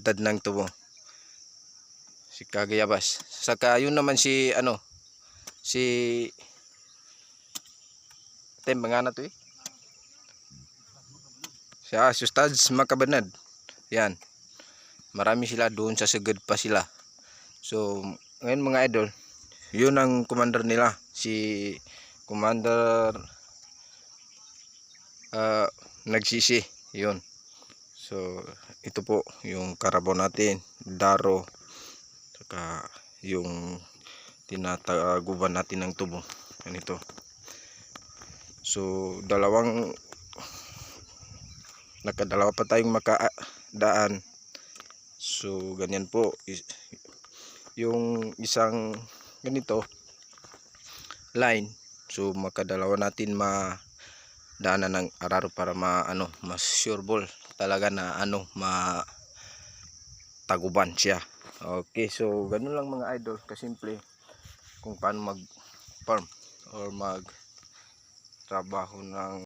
dad ng tubo. Si Kagayabas. Saka yun naman si si mga na to eh. Siya, si Ustads Makabanad. Yan. Marami sila doon sa sagad pa sila. So, ngayon mga idol, yun ang commander nila. Si Commander Nagsisi. Yun. So, ito po yung karabaw natin. Daro. Saka yung tinataguban natin ng tubo. Ganito. So, nakadalawa pa tayong makadaan. So ganyan po yung isang ganito line. So makadalawa natin madaanan ng araro para mas sure ball talaga na mataguban siya. Okay, so ganun lang mga idol, kasimple kung paano mag farm or mag trabaho ng